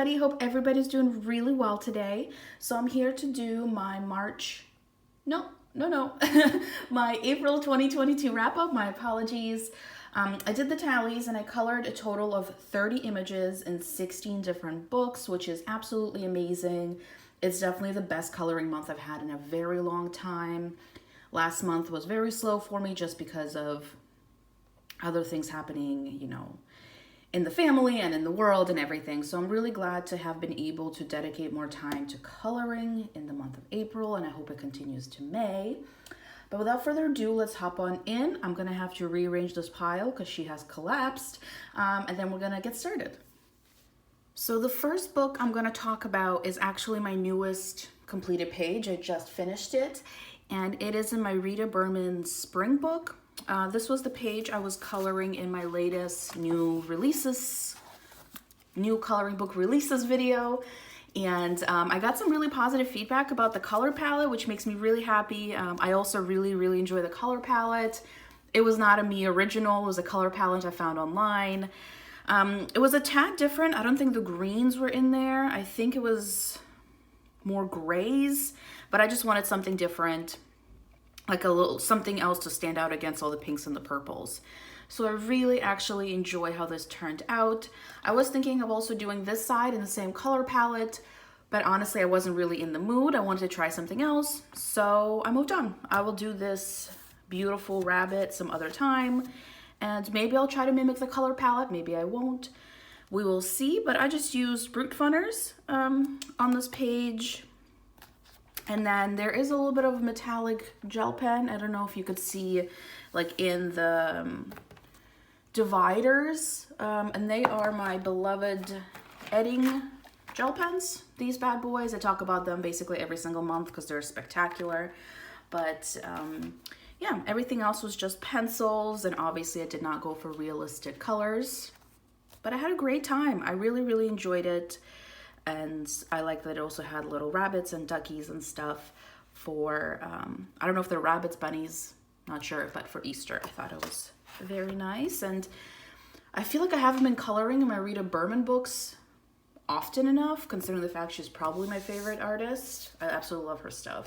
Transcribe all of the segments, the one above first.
everybody. Hope everybody's doing really well today. So I'm here to do my my April 2022 wrap up. My apologies. I did the tallies and I colored a total of 30 images in 16 different books, which is absolutely amazing. It's definitely the best coloring month I've had in a very long time. Last month was very slow for me just because of other things happening, in the family and in the world and everything. So I'm really glad to have been able to dedicate more time to coloring in the month of April, and I hope it continues to May. But without further ado, let's hop on in. I'm gonna have to rearrange this pile because she has collapsed, and then we're gonna get started. So the first book I'm gonna talk about is actually my newest completed page. I just finished it, and it is in my Rita Berman spring book. This was the page I was coloring in my latest new coloring book releases video. And I got some really positive feedback about the color palette, which makes me really happy. I also really enjoy the color palette. It was not a me original, it was a color palette I found online. It was a tad different. I don't think the greens were in there. I think it was more grays, but I just wanted something different, like a little something else to stand out against all the pinks and the purples. So I really actually enjoy how this turned out. I was thinking of also doing this side in the same color palette, but honestly I wasn't really in the mood. I wanted to try something else, so I moved on. I will do this beautiful rabbit some other time, and maybe I'll try to mimic the color palette, maybe I won't. We will see, but I just used Brute Funners on this page. And then there is a little bit of metallic gel pen. I don't know if you could see like in the dividers. And they are my beloved Edding gel pens. These bad boys, I talk about them basically every single month because they're spectacular. But yeah, everything else was just pencils. And obviously I did not go for realistic colors. But I had a great time. I really enjoyed it. And I like that it also had little rabbits and duckies and stuff for, I don't know if they're rabbits, bunnies, not sure, but for Easter, I thought it was very nice. And I feel like I haven't been coloring in my Rita Berman books often enough, considering the fact she's probably my favorite artist. I absolutely love her stuff.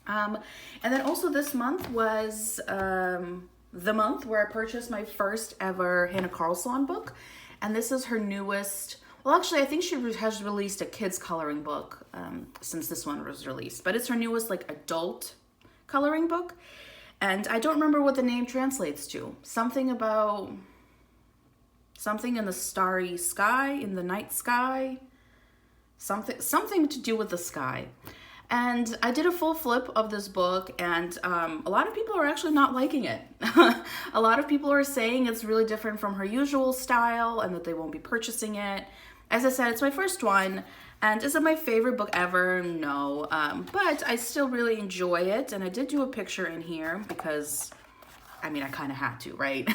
And then also this month was the month where I purchased my first ever Hannah Carlson book. And this is her newest. Well, actually, I think she has released a kids coloring book since this one was released, but it's her newest like adult coloring book. And I don't remember what the name translates to. Something in the starry sky, in the night sky, something to do with the sky. And I did a full flip of this book, and a lot of people are actually not liking it. A lot of people are saying it's really different from her usual style and that they won't be purchasing it. As I said, it's my first one, and is it my favorite book ever? No, but I still really enjoy it, and I did do a picture in here because, I mean, I kind of had to, right?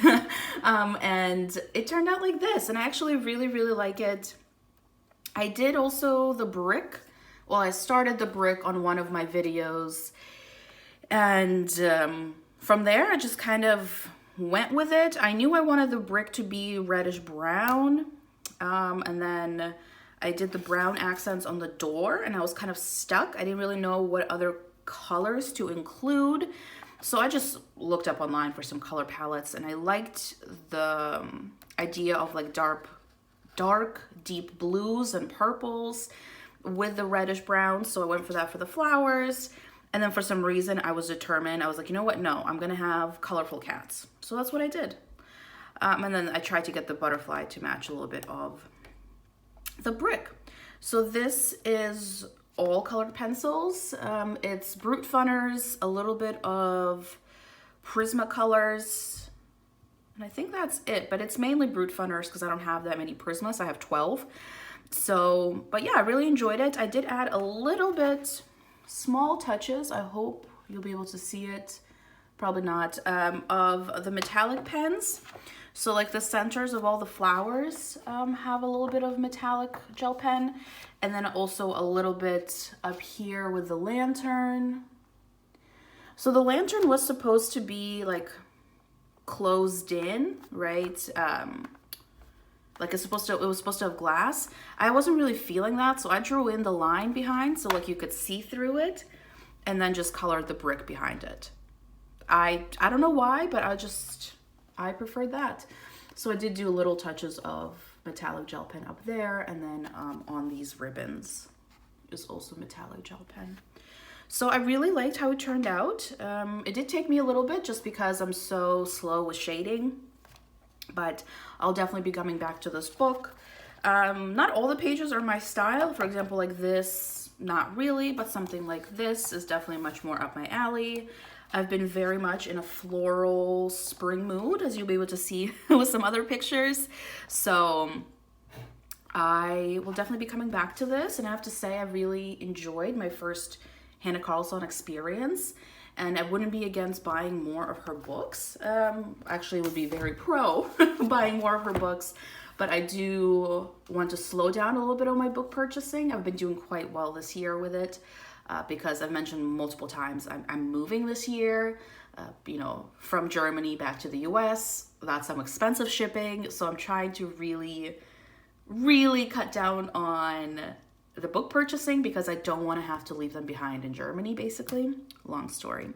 And it turned out like this, and I actually really like it. I did also the brick. Well, I started the brick on one of my videos, and from there, I just kind of went with it. I knew I wanted the brick to be reddish brown. And then I did the brown accents on the door, and I was kind of stuck. I didn't really know what other colors to include. So I just looked up online for some color palettes, and I liked the idea of like dark, deep blues and purples with the reddish brown. So I went for that for the flowers. And then for some reason I was determined. I was like, you know what? No, I'm going to have colorful cats. So that's what I did. And then I tried to get the butterfly to match a little bit of the brick. So this is all colored pencils. It's Brute Funners, a little bit of Prismacolors, and I think that's it. But it's mainly Brute Funners because I don't have that many Prismas. I have 12. So, but yeah, I really enjoyed it. I did add a little bit, small touches. I hope you'll be able to see it. Probably not. Of the metallic pens. So like the centers of all the flowers have a little bit of metallic gel pen. And then also a little bit up here with the lantern. So the lantern was supposed to be like closed in, right? like it was supposed to have glass. I wasn't really feeling that, so I drew in the line behind so like you could see through it, and then just colored the brick behind it. I don't know why, but I preferred that. So I did do little touches of metallic gel pen up there, and then on these ribbons is also metallic gel pen. So I really liked how it turned out. It did take me a little bit just because I'm so slow with shading, but I'll definitely be coming back to this book. Not all the pages are my style. For example, like this, not really, but something like this is definitely much more up my alley. I've been very much in a floral spring mood, as you'll be able to see with some other pictures. So I will definitely be coming back to this, and I have to say I really enjoyed my first Hannah Carlson experience, and I wouldn't be against buying more of her books. Actually would be very pro buying more of her books, but I do want to slow down a little bit on my book purchasing. I've been doing quite well this year with it because I've mentioned multiple times I'm moving this year, you know, from Germany back to the US. That's some expensive shipping, so I'm trying to really cut down on the book purchasing because I don't want to have to leave them behind in Germany, basically. Long story.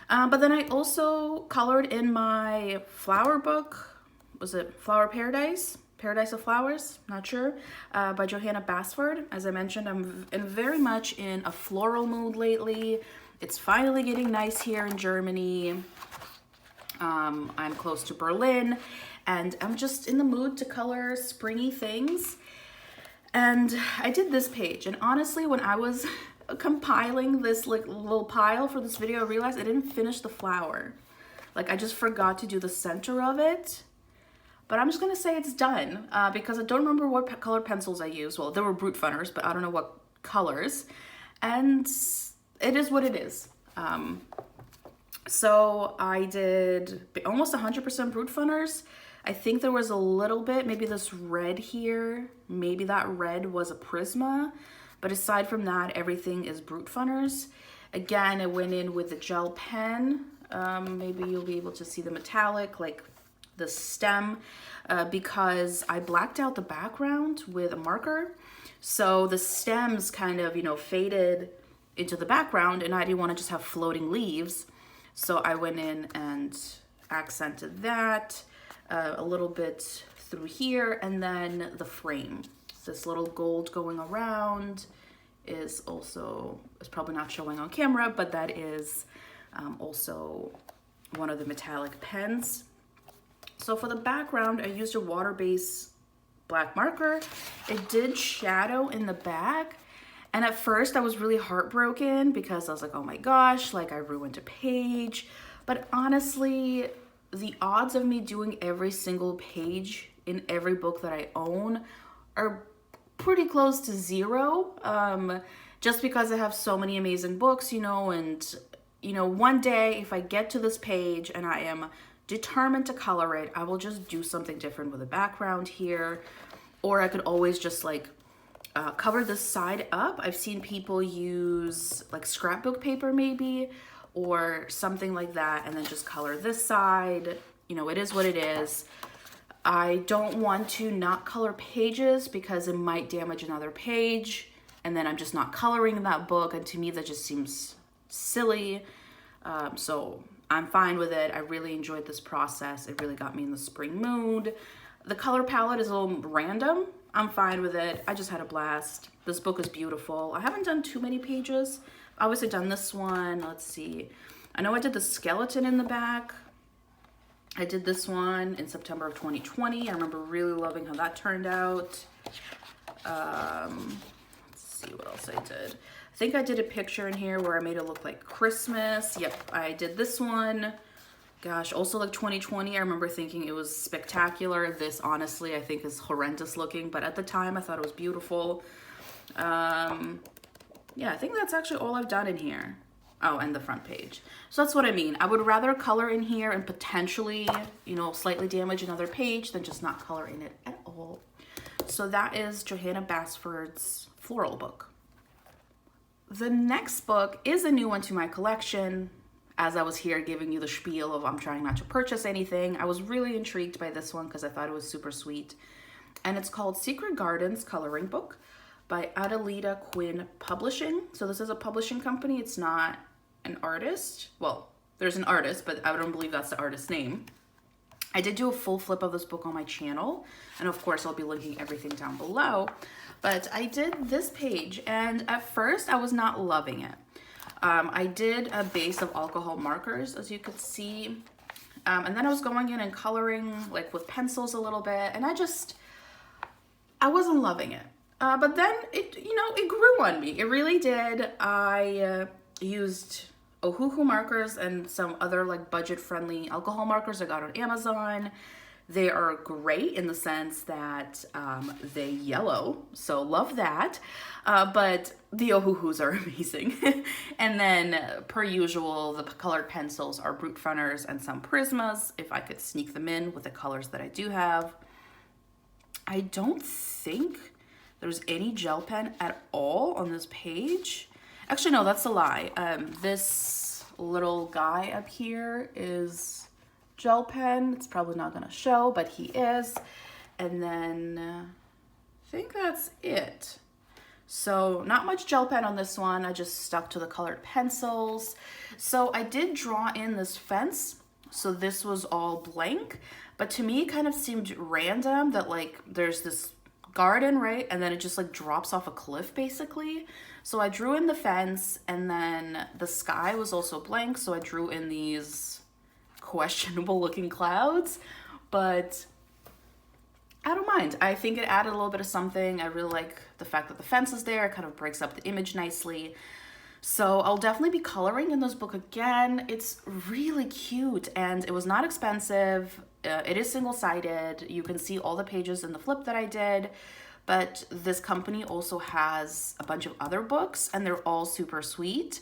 But then I also colored in my flower book. Was it Flower Paradise? Paradise of Flowers? Not sure. By Johanna Basford. As I mentioned, I'm very much in a floral mood lately. It's finally getting nice here in Germany. I'm close to Berlin, and I'm just in the mood to color springy things. And I did this page, and honestly, when I was compiling this like little pile for this video, I realized I didn't finish the flower. Like I just forgot to do the center of it. But I'm just gonna say it's done because I don't remember what color pencils I used. Well, there were Brute Funners, but I don't know what colors. And it is what it is. So I did almost 100% Brute Funners. I think there was a little bit, maybe this red here, maybe that red was a Prisma, but aside from that, everything is Brute Funners. Again, I went in with the gel pen. Maybe you'll be able to see the metallic, like the stem, because I blacked out the background with a marker. So the stems kind of, you know, faded into the background, and I didn't want to just have floating leaves. So I went in and accented that. A little bit through here, and then the frame. This little gold going around is probably not showing on camera, but that is also one of the metallic pens. So for the background, I used a water-based black marker. It did shadow in the back, and at first I was really heartbroken because I was like, oh my gosh, like I ruined a page. But honestly, the odds of me doing every single page in every book that I own are pretty close to zero. Just because I have so many amazing books, you know, and, you know, one day if I get to this page and I am determined to color it, I will just do something different with the background here. Or I could always just like cover this side up. I've seen people use like scrapbook paper maybe, or something like that, and then just color this side. You know, it is what it is. I don't want to not color pages because it might damage another page, and then I'm just not coloring that book, and to me that just seems silly. So I'm fine with it. I really enjoyed this process. It really got me in the spring mood. The color palette is a little random. I'm fine with it. I just had a blast. This book is beautiful. I haven't done too many pages. Obviously done this one. Let's see. I know I did the skeleton in the back. I did this one in September of 2020. I remember really loving how that turned out. Let's see what else I did. I think I did a picture in here where I made it look like Christmas. Yep, I did this one. Gosh, also like 2020, I remember thinking it was spectacular. This honestly, I think is horrendous looking, but at the time I thought it was beautiful. Yeah, I think that's actually all I've done in here. Oh, and the front page. So that's what I mean. I would rather color in here and potentially, you know, slightly damage another page than just not color in it at all. So that is Johanna Basford's floral book. The next book is a new one to my collection. As I was here giving you the spiel of I'm trying not to purchase anything, I was really intrigued by this one because I thought it was super sweet. and it's called Secret Gardens Coloring Book by Adelita Quinn Publishing. So this is a publishing company. It's not an artist. Well, there's an artist, but I don't believe that's the artist's name. I did do a full flip of this book on my channel, and of course I'll be linking everything down below. But I did this page, and at first I was not loving it. I did a base of alcohol markers, as you could see. And then I was going in and coloring like with pencils a little bit, and I wasn't loving it. But then it grew on me. It really did. I used Ohuhu markers and some other like budget-friendly alcohol markers I got on Amazon. They are great in the sense that they yellow, so love that. But the Ohuhus are amazing. And then, per usual, the colored pencils are Brute Fronters and some Prismas, if I could sneak them in with the colors that I do have. I don't think there's any gel pen at all on this page. Actually, no, that's a lie. This little guy up here is gel pen. It's probably not gonna show, but he is. And then I think that's it. So not much gel pen on this one. I just stuck to the colored pencils. So I did draw in this fence. So this was all blank, but to me it kind of seemed random that like there's this garden, right? And then it just like drops off a cliff basically. So I drew in the fence, and then the sky was also blank. So I drew in these questionable looking clouds, but I don't mind. I think it added a little bit of something. I really like the fact that the fence is there. It kind of breaks up the image nicely. So I'll definitely be coloring in this book again. It's really cute, and it was not expensive. It is single-sided. You can see all the pages in the flip that I did, but this company also has a bunch of other books, and they're all super sweet.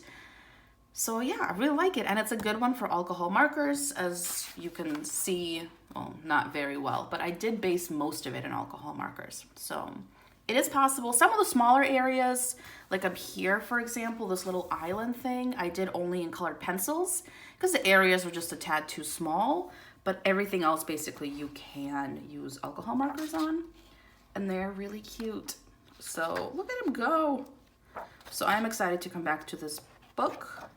So yeah, I really like it, and it's a good one for alcohol markers, as you can see. Well, not very well, but I did base most of it in alcohol markers. So it is possible. Some of the smaller areas, like up here, for example, this little island thing, I did only in colored pencils because the areas were just a tad too small, but everything else, basically, you can use alcohol markers on, and they're really cute. So look at him go. So I'm excited to come back to this book.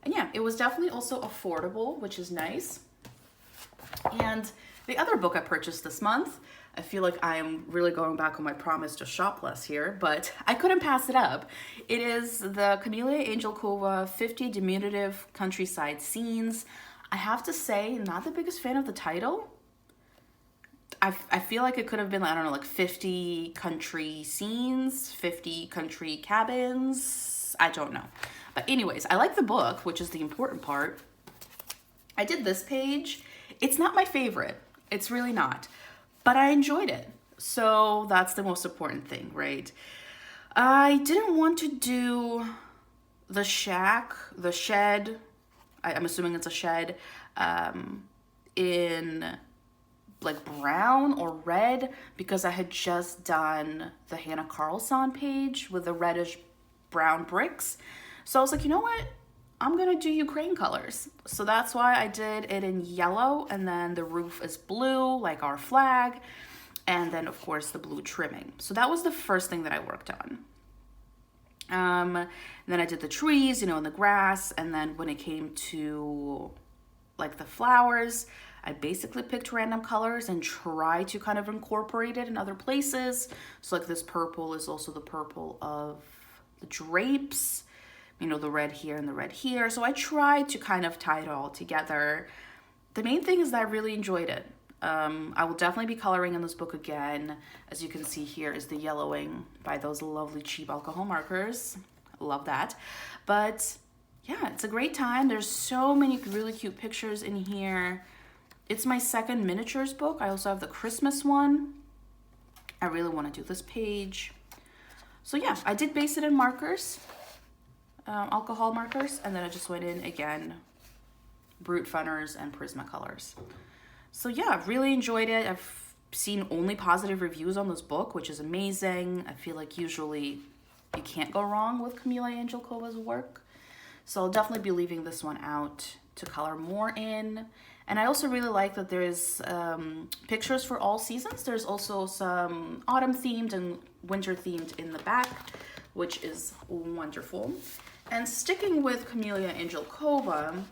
And yeah, it was definitely also affordable, which is nice. And the other book I purchased this month, I feel like I am really going back on my promise to shop less here, but I couldn't pass it up. It is the Kamila Angelkova 50 Diminutive Countryside Scenes. I have to say, not the biggest fan of the title. I feel like it could have been, I don't know, like 50 country scenes, 50 country cabins. I don't know. But anyways, I like the book, which is the important part. I did this page. It's not my favorite. It's really not. But I enjoyed it. So that's the most important thing, right? I didn't want to do the shack, the shed. I'm assuming it's a shed, in like brown or red, because I had just done the Hannah Carlson page with the reddish brown bricks. So I was like, you know what? I'm gonna do Ukraine colors. So that's why I did it in yellow, and then the roof is blue, like our flag, and then of course the blue trimming. So that was the first thing that I worked on. Then I did the trees, and the grass, and then when it came to like the flowers, I basically picked random colors and tried to kind of incorporate it in other places. So like this purple is also the purple of the drapes, the red here and the red here. So I tried to kind of tie it all together. The main thing is that I really enjoyed it. I will definitely be coloring in this book again. As you can see, here is the yellowing by those lovely cheap alcohol markers. I love that. But yeah, it's a great time. There's so many really cute pictures in here. It's my second miniatures book. I also have the Christmas one. I really want to do this page. So yeah, I did base it in markers, alcohol markers, and then I just went in again, Brute Fronters and Prismacolors. So yeah, I've really enjoyed it. I've seen only positive reviews on this book, which is amazing. I feel like usually you can't go wrong with Kamila Angelkova's work. So I'll definitely be leaving this one out to color more in. And I also really like that there's pictures for all seasons. There's also some autumn themed and winter themed in the back, which is wonderful. And sticking with Camellia Angelkova,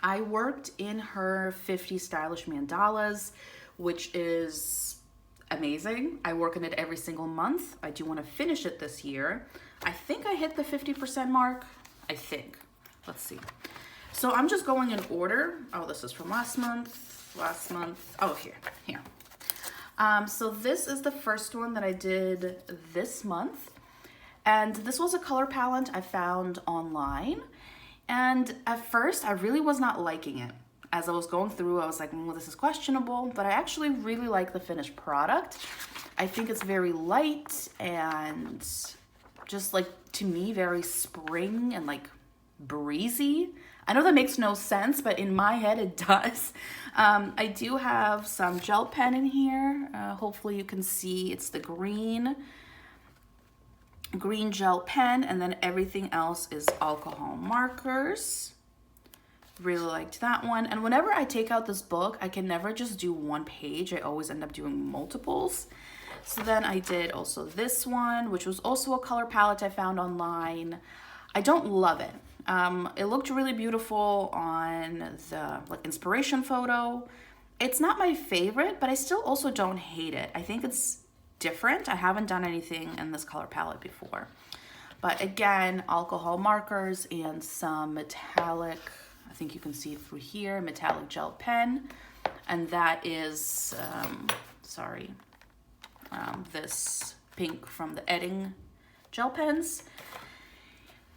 I worked in her 50 Stylish Mandalas, which is amazing. I work on it every single month. I do want to finish it this year. I think I hit the 50% mark. I think. Let's see. So I'm just going in order. Oh, this is from last month. Oh, here. So this is the first one that I did this month. And this was a color palette I found online. And at first, I really was not liking it. As I was going through, I was like, well, this is questionable. But I actually really like the finished product. I think it's very light and just like, to me, very spring and like breezy. I know that makes no sense, but in my head it does. I do have some gel pen in here. Hopefully you can see it's the green gel pen, and then everything else is alcohol markers. Really liked that one. And whenever I take out this book, I can never just do one page. I always end up doing multiples. So then I did also this one, which was also a color palette I found online. I don't love it. It looked really beautiful on the like inspiration photo. It's not my favorite, but I still also don't hate it. I think it's different. I haven't done anything in this color palette before. But again, alcohol markers and some metallic, I think you can see it through here, metallic gel pen. And that is, this pink from the Edding gel pens.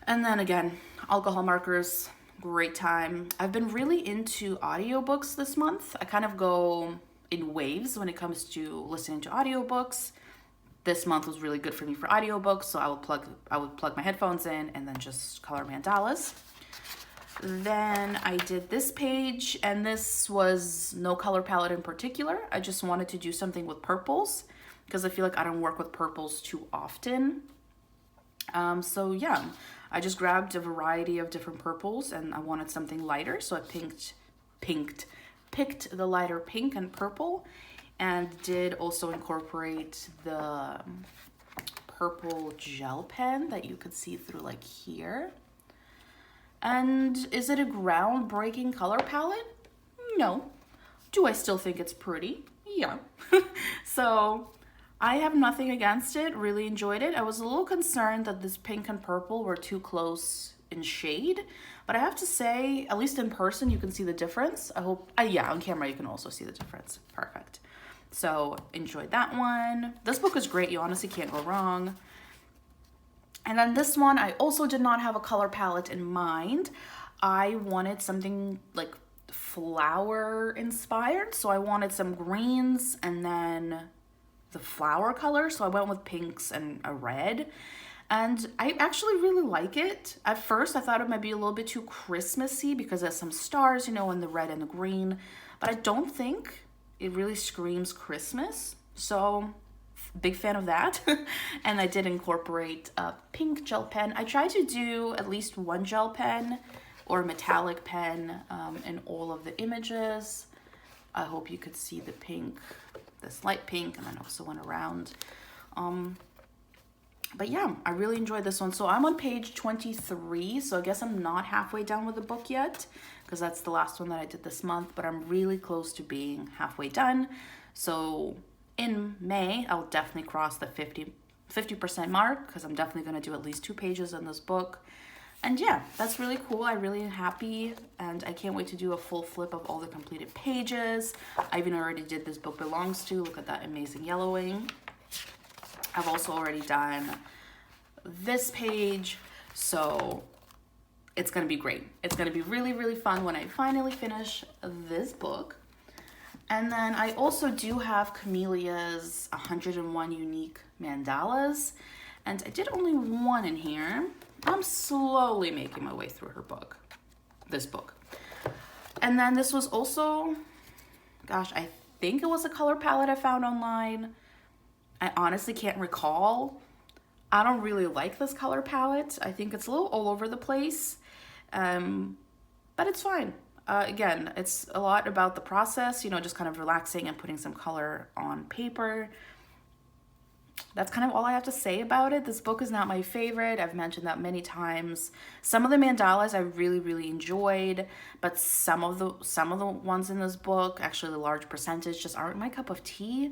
And then again, alcohol markers, great time. I've been really into audiobooks this month. I kind of go in waves when it comes to listening to audiobooks. This month was really good for me for audiobooks, so I would plug my headphones in and then just color mandalas. Then I did this page, and this was no color palette in particular. I just wanted to do something with purples because I feel like I don't work with purples too often. So yeah, I just grabbed a variety of different purples and I wanted something lighter, so I picked the lighter pink and purple, and did also incorporate the purple gel pen that you could see through like here. And is it a groundbreaking color palette? No. Do I still think it's pretty? Yeah. So I have nothing against it, really enjoyed it. I was a little concerned that this pink and purple were too close in shade, but I have to say, at least in person, you can see the difference. I hope, yeah, on camera you can also see the difference. Perfect. So enjoyed that one. This book is great. You honestly can't go wrong. And then this one, I also did not have a color palette in mind. I wanted something like flower inspired. So I wanted some greens and then the flower color. So I went with pinks and a red. And I actually really like it. At first, I thought it might be a little bit too Christmassy because there's some stars, you know, in the red and the green. But I don't think it really screams Christmas. So big fan of that. And I did incorporate a pink gel pen. I tried to do at least one gel pen or metallic pen in all of the images. I hope you could see the pink, this light pink, and then also went around. But yeah, I really enjoyed this one. So I'm on page 23, so I guess I'm not halfway done with the book yet, because that's the last one that I did this month, but I'm really close to being halfway done. So in May, I'll definitely cross the 50% mark, because I'm definitely going to do at least 2 pages in this book. And yeah, that's really cool. I really am happy, and I can't wait to do a full flip of all the completed pages. I even already did This Book Belongs To. Look at that amazing yellowing. I've also already done this page, so it's going to be great. It's going to be really, really fun when I finally finish this book. And then I also do have Camellia's 101 Unique Mandalas, and I did only one in here. I'm slowly making my way through her book, this book. And then this was also, gosh, I think it was a color palette I found online. I honestly can't recall. I don't really like this color palette. I think it's a little all over the place, but it's fine. Again, it's a lot about the process, you know, just kind of relaxing and putting some color on paper. That's kind of all I have to say about it. This book is not my favorite. I've mentioned that many times. Some of the mandalas I really, really enjoyed, but some of the ones in this book, actually a large percentage, just aren't my cup of tea.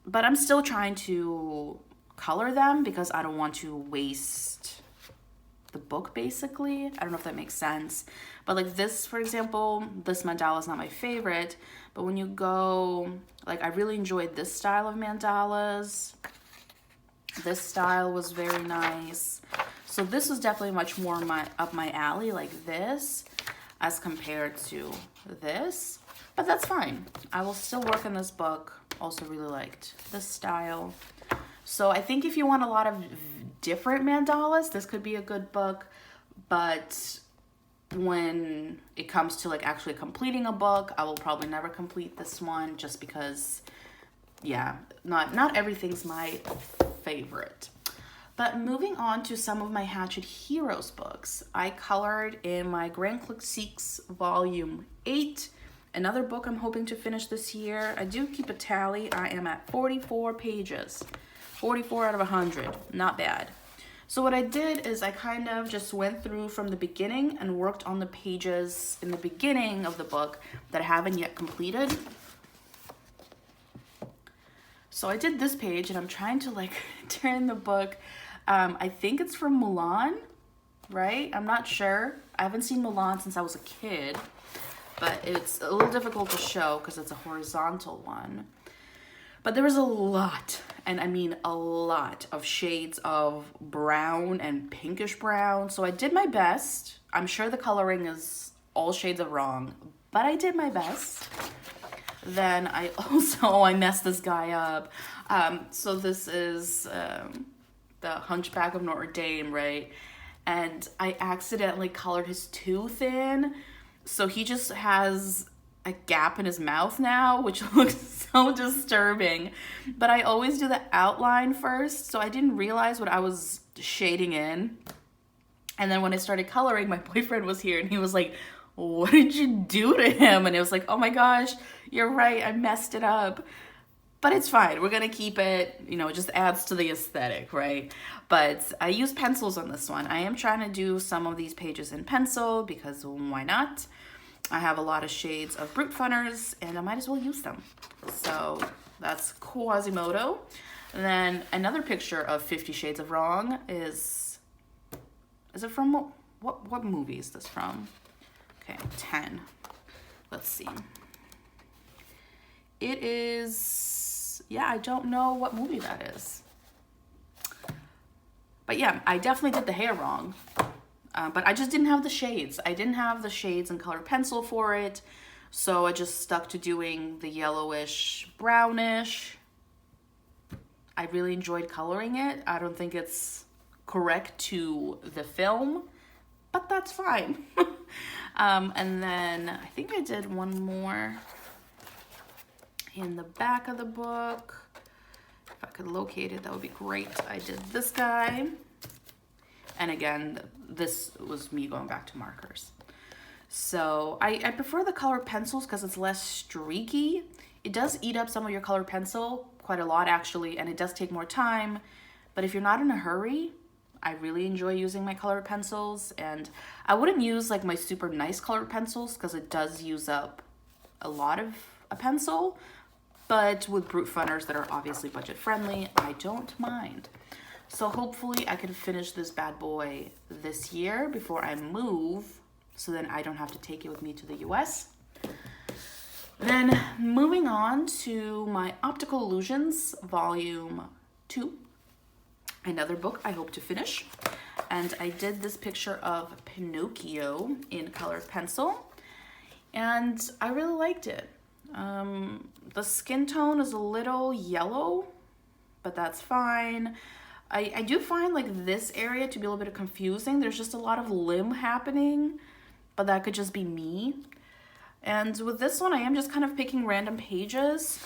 But I'm still trying to color them because I don't want to waste the book, basically. I don't know if that makes sense. But like this, for example, this mandala is not my favorite. But when you go, like I really enjoyed this style of mandalas. This style was very nice. So this was definitely much more up my alley, like this, as compared to this. But that's fine. I will still work on this book. Also really liked this style. So I think if you want a lot of different mandalas, this could be a good book. But when it comes to like actually completing a book, I will probably never complete this one just because, yeah, not everything's my favorite. But moving on to some of my Hatchet Heroes books, I colored in my Grand Classiques Volume 8, another book I'm hoping to finish this year. I do keep a tally. I am at 44 pages, 44 out of 100, not bad. So what I did is I kind of just went through from the beginning and worked on the pages in the beginning of the book that I haven't yet completed. So I did this page and I'm trying to like turn the book. I think it's from Mulan, right? I'm not sure. I haven't seen Mulan since I was a kid, but it's a little difficult to show because it's a horizontal one. But there was a lot, and I mean a lot of shades of brown and pinkish brown. So I did my best. I'm sure the coloring is all shades of wrong, but I did my best. Then I messed this guy up. So this is the Hunchback of Notre Dame, right? And I accidentally colored his tooth in. So he just has a gap in his mouth now, which looks so disturbing. But I always do the outline first, so I didn't realize what I was shading in. And then when I started coloring, my boyfriend was here and he was like, what did you do to him? And it was like, oh my gosh, you're right, I messed it up. But it's fine, we're gonna keep it, you know, it just adds to the aesthetic, right? But I used pencils on this one. I am trying to do some of these pages in pencil because why not? I have a lot of shades of Brute Funners and I might as well use them. So that's Quasimodo. And then another picture of 50 Shades of Wrong is it from, what movie is this from? Okay, 10. Let's see. It is, yeah, I don't know what movie that is. But yeah, I definitely did the hair wrong. But I just didn't have the shades. I didn't have the shades and colored pencil for it. So I just stuck to doing the yellowish, brownish. I really enjoyed coloring it. I don't think it's correct to the film, but that's fine. And then I think I did one more in the back of the book. If I could locate it, that would be great. I did this guy. And again, this was me going back to markers. So I prefer the colored pencils because it's less streaky. It does eat up some of your colored pencil, quite a lot actually, and it does take more time. But if you're not in a hurry, I really enjoy using my colored pencils. And I wouldn't use like my super nice colored pencils because it does use up a lot of a pencil. But with Brute Funners that are obviously budget friendly, I don't mind. So hopefully I can finish this bad boy this year before I move, so then I don't have to take it with me to the US. Then moving on to my Optical Illusions Volume 2, another book I hope to finish. And I did this picture of Pinocchio in colored pencil, and I really liked it. The skin tone is a little yellow, but that's fine. I do find like this area to be a little bit confusing. There's just a lot of limb happening, but that could just be me. And with this one, I am just kind of picking random pages.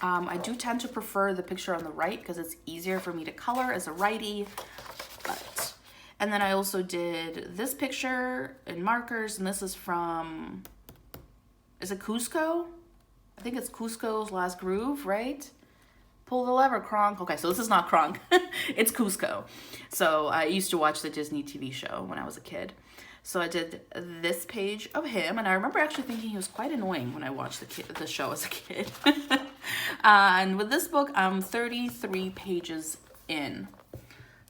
I do tend to prefer the picture on the right because it's easier for me to color as a righty. But And then I also did this picture in markers, and this is from, is it Cusco? I think it's Cusco's Last Groove, right? Pull the lever, Kronk. Okay, so this is not Kronk. It's Cusco. So I used to watch the Disney TV show when I was a kid. So I did this page of him, and I remember actually thinking he was quite annoying when I watched the show as a kid. And with this book, I'm 33 pages in.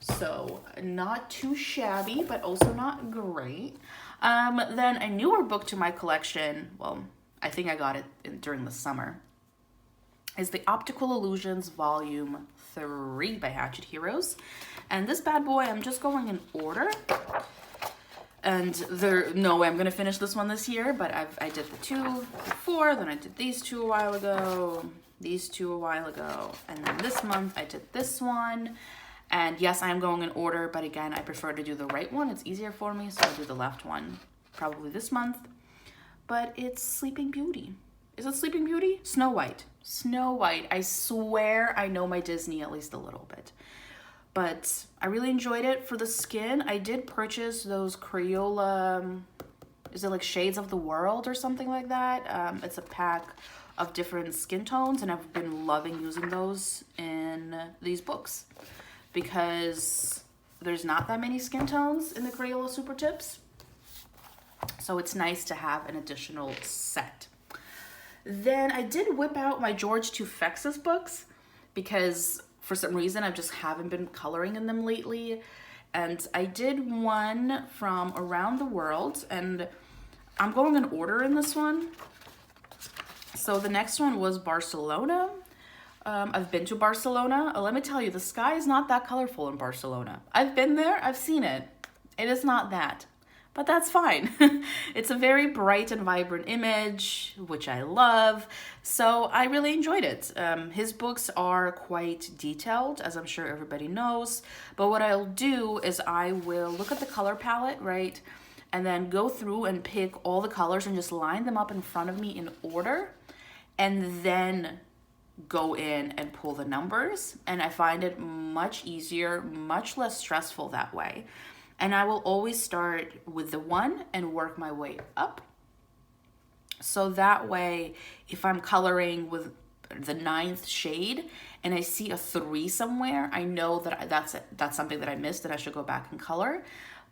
So not too shabby, but also not great. Then a newer book to my collection, well, I think I got it during the summer, is the Optical Illusions Volume 3 by Hatchet Heroes. And this bad boy, I'm just going in order. And no way I'm gonna finish this one this year, but I did the 2 before, then I did these 2 a while ago, these 2 a while ago, and then this month I did this one. And yes, I am going in order, but again, I prefer to do the right one. It's easier for me, so I'll do the left one probably this month. But it's Sleeping Beauty. Is it Sleeping Beauty? Snow White. Snow White. I swear I know my Disney at least a little bit. But I really enjoyed it for the skin. I did purchase those Crayola, is it like Shades of the World or something like that? It's a pack of different skin tones, and I've been loving using those in these books because there's not that many skin tones in the Crayola Super Tips. So it's nice to have an additional set. Then I did whip out my George Tufexis books because for some reason I just haven't been coloring in them lately. And I did one from Around the World, and I'm going in order in this one. So the next one was Barcelona. I've been to Barcelona. Let me tell you, the sky is not that colorful in Barcelona. I've been there, I've seen it. It is not that. But that's fine. It's a very bright and vibrant image, which I love. So I really enjoyed it. His books are quite detailed, as I'm sure everybody knows. But what I'll do is I will look at the color palette, right? And then go through and pick all the colors and just line them up in front of me in order. And then go in and pull the numbers. And I find it much easier, much less stressful that way. And I will always start with the 1 and work my way up. So that way, if I'm coloring with the 9th shade and I see a 3 somewhere, I know that that's something that I missed and I should go back and color.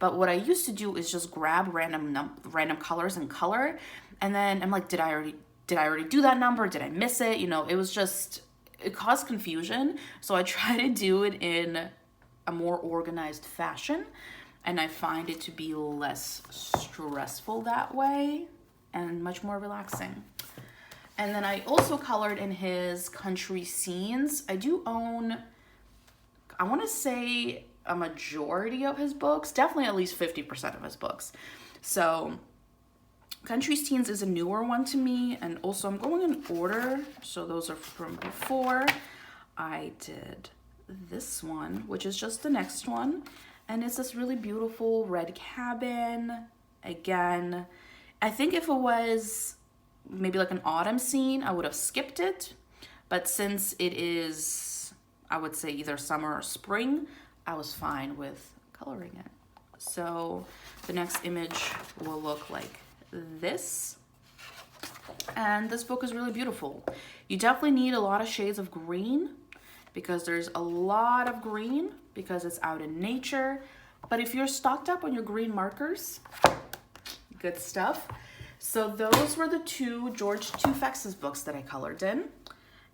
But what I used to do is just grab random colors and color. And then I'm like, did I already do that number? Did I miss it? You know, it caused confusion. So I try to do it in a more organized fashion. And I find it to be less stressful that way and much more relaxing. And then I also colored in his country scenes. I do own, I want to say a majority of his books, definitely at least 50% of his books. So Country Scenes is a newer one to me. And also I'm going in order. So those are from before. I did this one, which is just the next one. And it's this really beautiful red cabin. Again, I think if it was maybe like an autumn scene, I would have skipped it. But since it is, I would say either summer or spring, I was fine with coloring it. So the next image will look like this. And this book is really beautiful. You definitely need a lot of shades of green because there's a lot of green because it's out in nature. But if you're stocked up on your green markers, good stuff. So those were the 2 George Tufexis books that I colored in.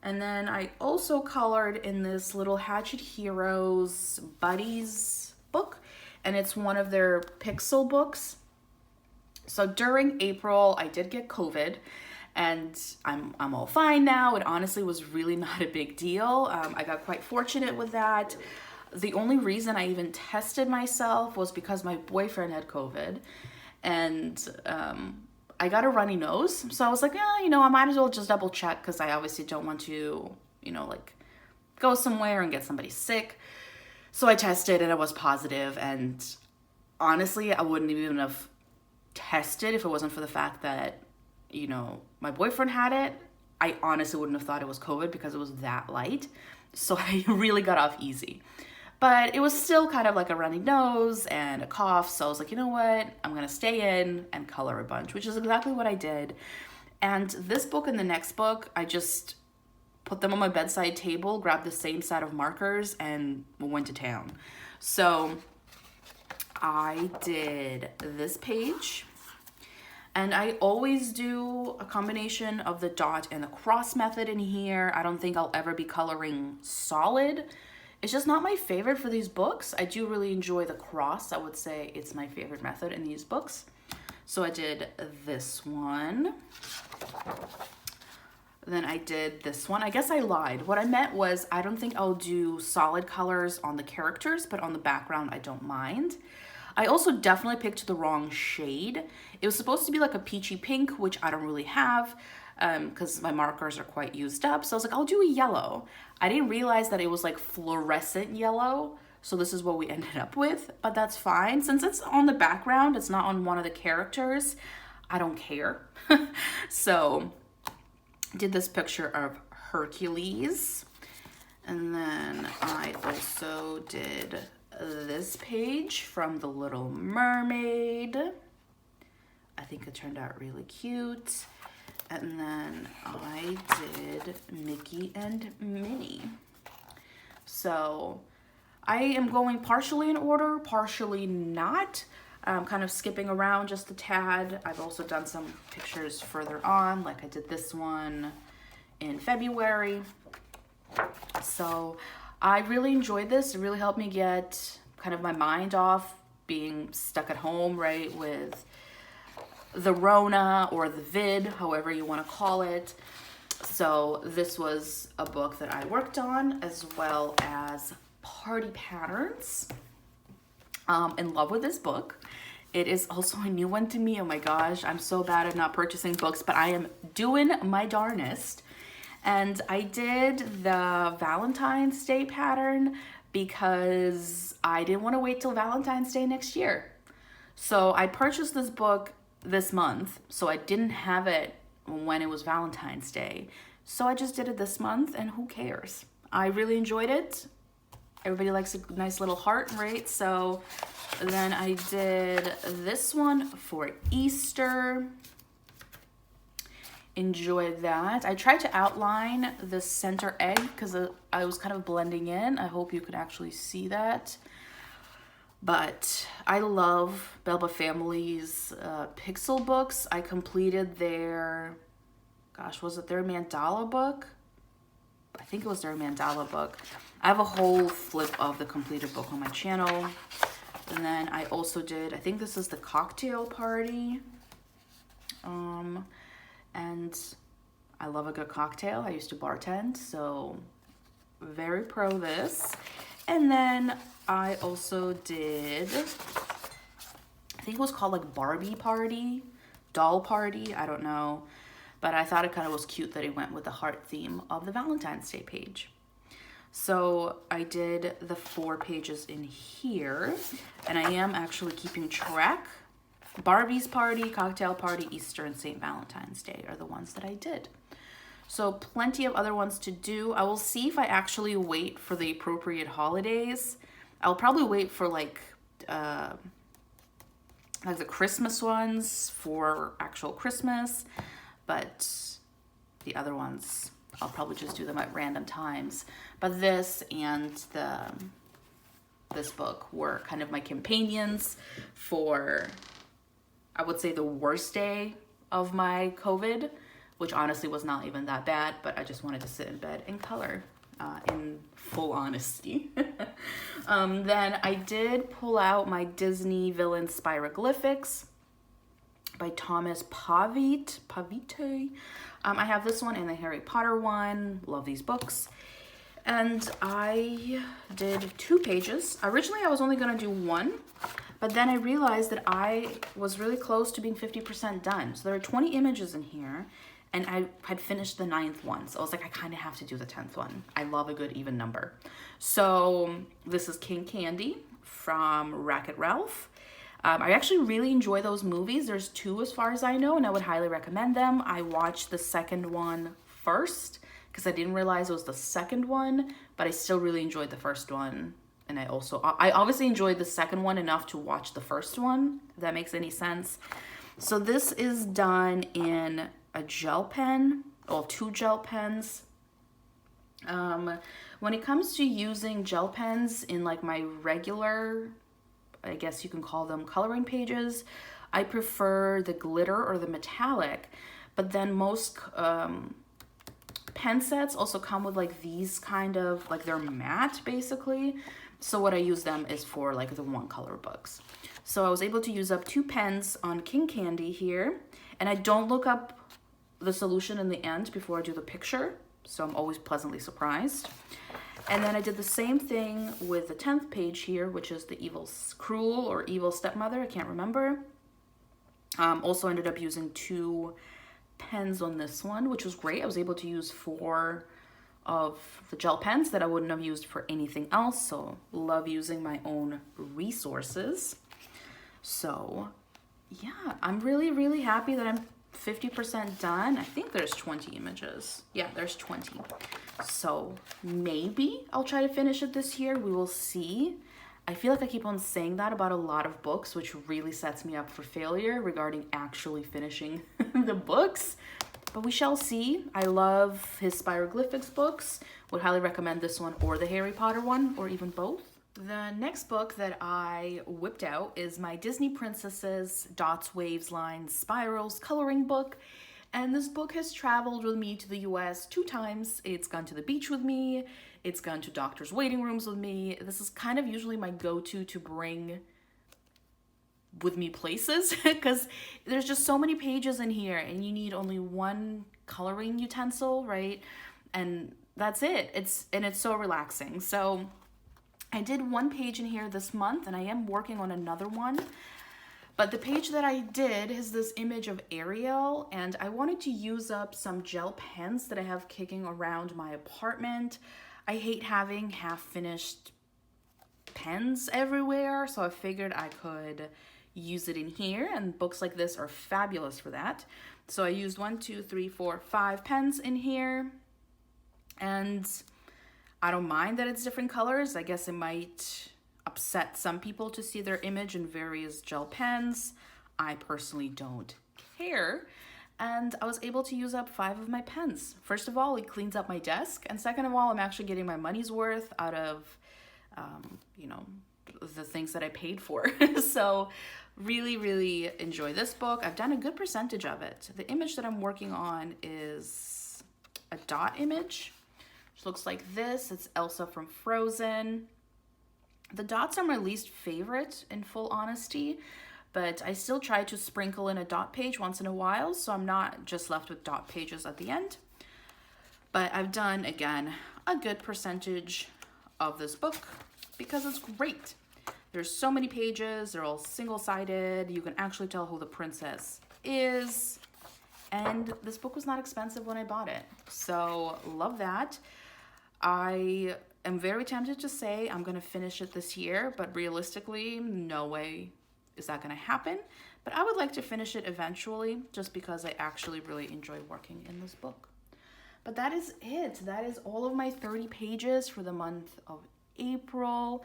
And then I also colored in this little Hatchet Heroes Buddies book. And it's one of their pixel books. So during April, I did get COVID. And I'm all fine now. It honestly was really not a big deal. I got quite fortunate with that. The only reason I even tested myself was because my boyfriend had COVID. And I got a runny nose. So I was like, yeah, I might as well just double check because I obviously don't want to, like go somewhere and get somebody sick. So I tested and I was positive. And honestly, I wouldn't even have tested if it wasn't for the fact that, my boyfriend had it. I honestly wouldn't have thought it was COVID because it was that light. So I really got off easy. But it was still kind of like a runny nose and a cough. So I was like, you know what? I'm going to stay in and color a bunch, which is exactly what I did. And this book and the next book, I just put them on my bedside table, grabbed the same set of markers, and went to town. So I did this page. And I always do a combination of the dot and the cross method in here. I don't think I'll ever be coloring solid. It's just not my favorite for these books. I do really enjoy the cross. I would say it's my favorite method in these books. So I did this one. Then I did this one. I guess I lied. What I meant was I don't think I'll do solid colors on the characters, but on the background, I don't mind. I also definitely picked the wrong shade. It was supposed to be like a peachy pink, which I don't really have because my markers are quite used up. So I was like, I'll do a yellow. I didn't realize that it was like fluorescent yellow. So this is what we ended up with, but that's fine. Since it's on the background, it's not on one of the characters, I don't care. So did this picture of Hercules. And then I also did this page from The Little Mermaid. I think it turned out really cute. And then I did Mickey and Minnie. So I am going partially in order, partially not. I'm kind of skipping around just a tad. I've also done some pictures further on, like I did this one in February. So I really enjoyed this. It really helped me get kind of my mind off being stuck at home, right, with the Rona or the vid, however you want to call it. So this was a book that I worked on, as well as Party Patterns. In love with this book. It is also a new one to me. Oh my gosh, I'm so bad at not purchasing books, but I am doing my darnest. And I did the Valentine's Day pattern because I didn't want to wait till Valentine's Day next year. So I purchased this book this month, so I didn't have it when it was Valentine's Day. So I just did it this month, and who cares? I really enjoyed it. Everybody likes a nice little heart, right? So then I did this one for Easter. Enjoyed that. I tried to outline the center egg because I was kind of blending in. I hope you could actually see that. But I love Belba Family's pixel books. I completed their, gosh, was it their mandala book? I think it was their mandala book. I have a whole flip of the completed book on my channel. And then I also did, I think this is the cocktail party. And I love a good cocktail. I used to bartend, so very pro this. And then I also did, I think it was called like Barbie Party, Doll Party, I don't know. But I thought it kind of was cute that it went with the heart theme of the Valentine's Day page. So I did the 4 pages in here, and I am actually keeping track. Barbie's Party, Cocktail Party, Easter, and St. Valentine's Day are the ones that I did. So plenty of other ones to do. I will see if I actually wait for the appropriate holidays. I'll probably wait for like the Christmas ones for actual Christmas, but the other ones, I'll probably just do them at random times. But this and this book were kind of my companions for, I would say, the worst day of my COVID, which honestly was not even that bad, but I just wanted to sit in bed and color in full honesty. Then I did pull out my Disney Villain Spiroglyphics by Thomas Pavite. I have this one and the Harry Potter one. Love these books. And I did 2 pages. Originally, I was only going to do 1, but then I realized that I was really close to being 50% done. So there are 20 images in here, and I had finished the 9th one. So I was like, I kind of have to do the 10th one. I love a good even number. So this is King Candy from Wreck-It Ralph. I actually really enjoy those movies. There's 2 as far as I know, and I would highly recommend them. I watched the second one first because I didn't realize it was the second one, but I still really enjoyed the first one. And I obviously enjoyed the second one enough to watch the first one, if that makes any sense. So this is done in a gel pen, or 2 gel pens. When it comes to using gel pens in like my regular, I guess you can call them coloring pages, I prefer the glitter or the metallic. But then most pen sets also come with like these kind of, like they're matte basically. So what I use them is for like the 1 color books. So I was able to use up 2 pens on King Candy here. And I don't look up the solution in the end before I do the picture. So I'm always pleasantly surprised. And then I did the same thing with the 10th page here, which is the cruel or evil stepmother. I can't remember. Also ended up using 2 pens on this one, which was great. I was able to use 4 of the gel pens that I wouldn't have used for anything else. So love using my own resources. So yeah, I'm really, really happy that I'm 50% done. I think there's 20 images. Yeah, there's 20. So maybe I'll try to finish it this year. We will see. I feel like I keep on saying that about a lot of books, which really sets me up for failure regarding actually finishing the books. But we shall see. I love his Spiroglyphics books. Would highly recommend this one or the Harry Potter one, or even both. The next book that I whipped out is my Disney Princesses Dots, Waves, Lines, Spirals coloring book. And this book has traveled with me to the US 2 times. It's gone to the beach with me. It's gone to doctor's waiting rooms with me. This is kind of usually my go-to to bring with me places because there's just so many pages in here and you need only 1 coloring utensil, right? And that's it. It's so relaxing. So I did 1 page in here this month and I am working on another one. But the page that I did is this image of Ariel, and I wanted to use up some gel pens that I have kicking around my apartment. I hate having half-finished pens everywhere, so I figured I could use it in here, and books like this are fabulous for that. So I used 1, 2, 3, 4, 5 pens in here, and I don't mind that it's different colors. I guess it might upset some people to see their image in various gel pens. I personally don't care. And I was able to use up 5 of my pens. First of all, it cleans up my desk. And second of all, I'm actually getting my money's worth out of, you know, the things that I paid for. So really, really enjoy this book. I've done a good percentage of it. The image that I'm working on is a dot image, which looks like this. It's Elsa from Frozen. The dots are my least favorite, in full honesty, but I still try to sprinkle in a dot page once in a while, so I'm not just left with dot pages at the end. But I've done, again, a good percentage of this book because it's great. There's so many pages, they're all single-sided, you can actually tell who the princess is, and this book was not expensive when I bought it, so love that. I am very tempted to say I'm going to finish it this year, but realistically, no way is that going to happen. But I would like to finish it eventually just because I actually really enjoy working in this book. But that is it. That is all of my 30 pages for the month of April.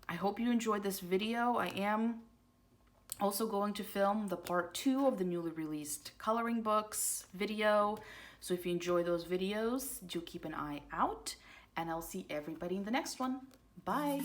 I hope you enjoyed this video. I am also going to film the part 2 of the newly released coloring books video. So if you enjoy those videos, do keep an eye out. And I'll see everybody in the next one. Bye.